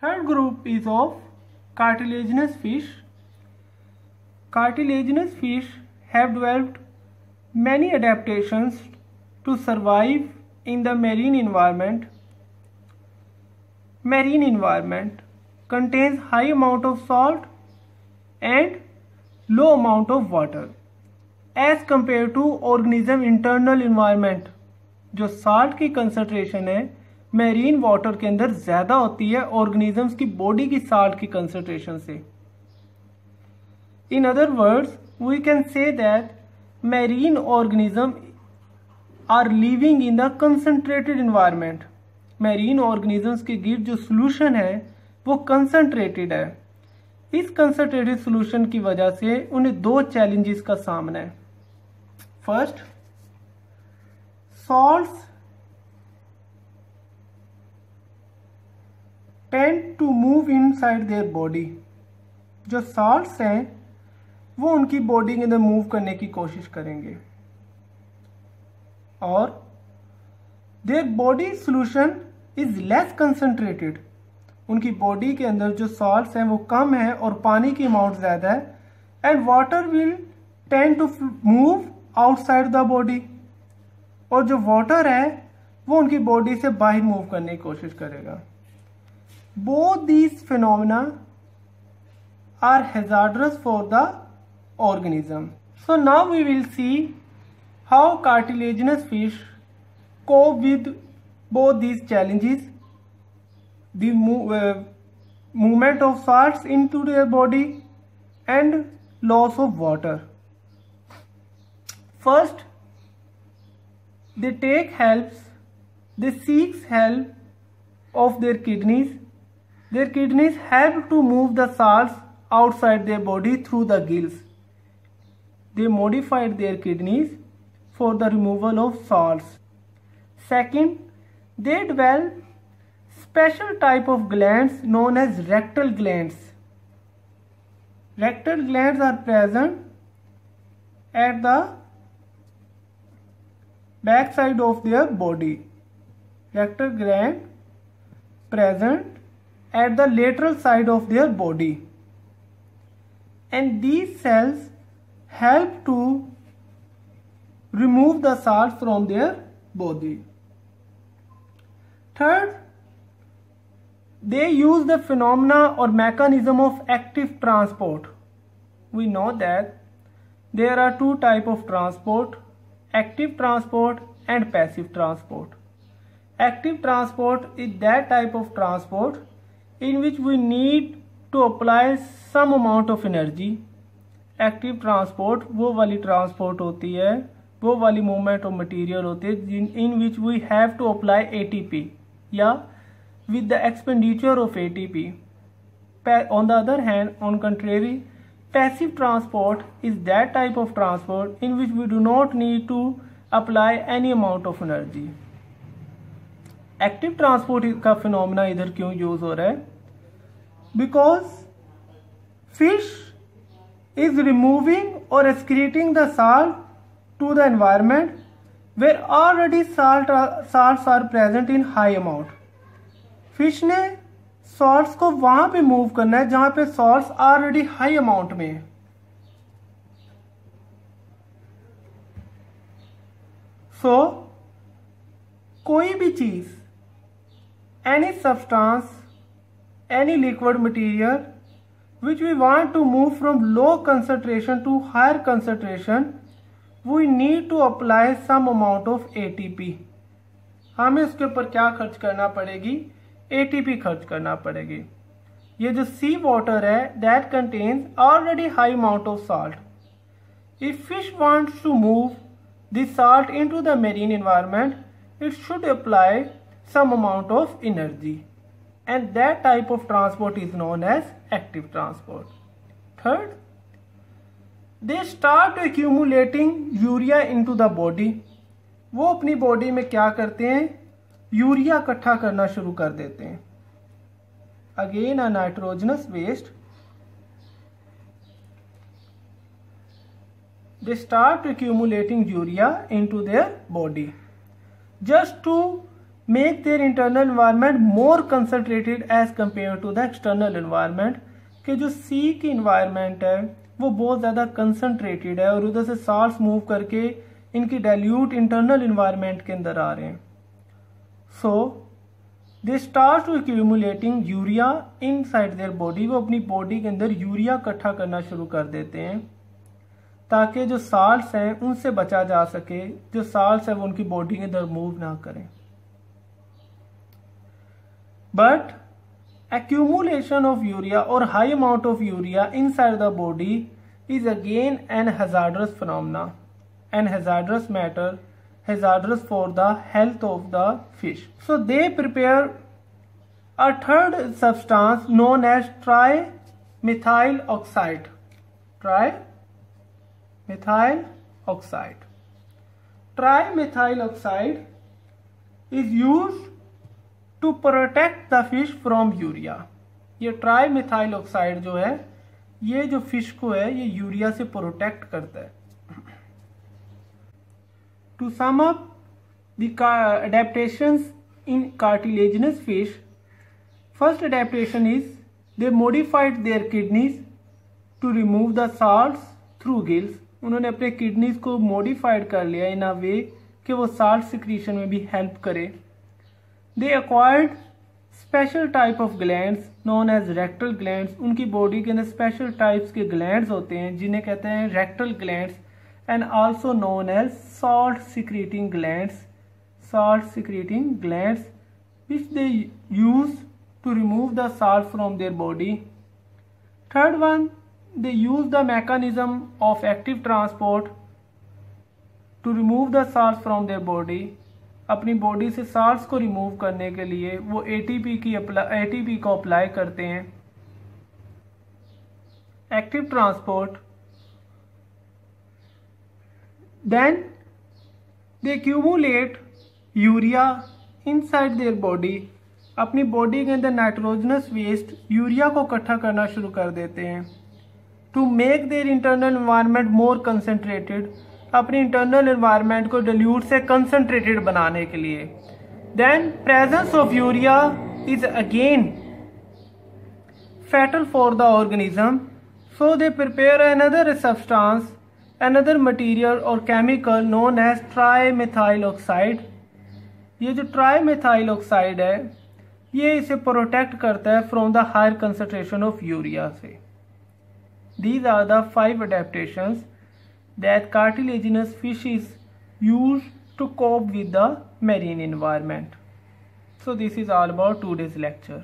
Third group is of cartilaginous fish. Cartilaginous fish have developed many adaptations to survive in the marine environment. Marine environment contains high amount of salt and low amount of water as compared to organism internal environment. जो salt की concentration है marine water के अंदर ज़्यादा होती है organisms की body की साल्ट की कंसंट्रेशन से. In other words we can say that marine organism are living in the concentrated environment. Marine organisms के गिर जो सोल्यूशन है वो कंसंट्रेटेड है. इस कंसंट्रेटेड सोल्यूशन की वजह से उन्हें दो चैलेंजेस का सामना है. First, salts tend to move inside their body. जो salts हैं वो उनकी बॉडी के अंदर मूव करने की कोशिश करेंगे और their body solution is less concentrated. उनकी बॉडी के अंदर जो salts हैं वो कम है और पानी की अमाउंट ज़्यादा है and water will tend to move outside the body. और जो वाटर है वो उनकी बॉडी से बाहर मूव करने की कोशिश करेगा. Both these phenomena are hazardous for the organism. So now we will see how cartilaginous fish cope with both these challenges, the movement of salts into their body and loss of water. First, they take helps, they seek help of their kidneys. Their kidneys help to move the salts outside their body through the gills. They modified their kidneys for the removal of salts. Second, they develop special type of glands known as rectal glands. Rectal glands are present at the back side of their body. Rectal gland present at the lateral side of their body, and these cells help to remove the salt from their body. Third, they use the phenomena or mechanism of active transport. We know that there are two types of transport: active transport and passive transport. Active transport is that type of transport in which we need to apply some amount of energy. Active transport वो वाली transport होती है, वो वाली movement of material होती है in which we have to apply ATP या with the expenditure of ATP. On the other hand, on contrary, passive transport is that type of transport in which we do not need to apply any amount of energy. Active transport का phenomena इधर क्यों use हो रहा है? Because fish is removing or excreting the salt to the environment where already salts are present in high amount. Fish ने salts को वहां पे मूव करना है जहां पे सॉल्ट्स ऑलरेडी हाई अमाउंट में है. सो कोई भी चीज, any substance, any liquid material which we want to move from low concentration to higher concentration, we need to apply some amount of ATP. हमें उसके ऊपर क्या खर्च करना पड़ेगी? एटीपी खर्च करना पड़ेगी. ये जो सी वाटर है that contains already high amount of salt. If fish wants to move this salt into the marine environment it should apply some amount of energy and that type of transport is known as active transport. Third, they start accumulating urea into the body. वो अपनी body में क्या करते हैं? Urea इकट्ठा करना शुरू कर देते हैं. Again a nitrogenous waste. They start accumulating urea into their body just to make their internal environment more concentrated as compared to the external environment, कि जो सी की environment है वो बहुत ज़्यादा concentrated है और उधर से salts move करके इनकी dilute internal environment के अंदर आ रहे हैं. So they start to accumulating urea inside their body. वो अपनी body के अंदर यूरिया इकट्ठा करना शुरू कर देते हैं ताकि जो salts हैं उनसे बचा जा सके, जो salts हैं वो उनकी body के अंदर move ना करें. But accumulation of urea or high amount of urea inside the body is again an hazardous phenomena, an hazardous matter, hazardous for the health of the fish. So they prepare a third substance known as trimethyl oxide. Trimethyl oxide. Trimethyl oxide is used to protect the fish from urea. ये trimethyl oxide जो है ये जो fish को है ये urea से protect करता है. To sum up the adaptations in cartilaginous fish, first adaptation is they modified their kidneys to remove the salts through gills. उन्होंने अपने किडनीज को मॉडिफाइड कर लिया इन अ वे कि वो साल्ट सिक्रीशन में भी हेल्प करे. They acquired special type of glands known as rectal glands. उनकी बॉडी के अंदर स्पेशल टाइप्स के ग्लैंड्स होते हैं जिन्हें कहते हैं rectal glands and also known as salt secreting glands. Salt secreting glands which they use to remove the salt from their body. Third one, they use the mechanism of active transport to remove the salt from their body. अपनी body से salts को remove करने के लिए वो ATP को apply करते हैं. Active transport. Then they accumulate urea inside their body. अपनी बॉडी के अंदर नाइट्रोजनस वेस्ट यूरिया को इकट्ठा करना शुरू कर देते हैं to make their internal environment more concentrated. अपनी इंटरनल एनवायरनमेंट को डिल्यूट से कंसंट्रेटेड बनाने के लिए. Then presence of urea is again fatal for the organism, so they prepare another substance, another material और chemical known as trimethyl oxide. ये जो trimethyl oxide है ये इसे प्रोटेक्ट करता है from the higher concentration of urea से. These are the 5 adaptations that cartilaginous fish is used to cope with the marine environment. So this is all about today's lecture.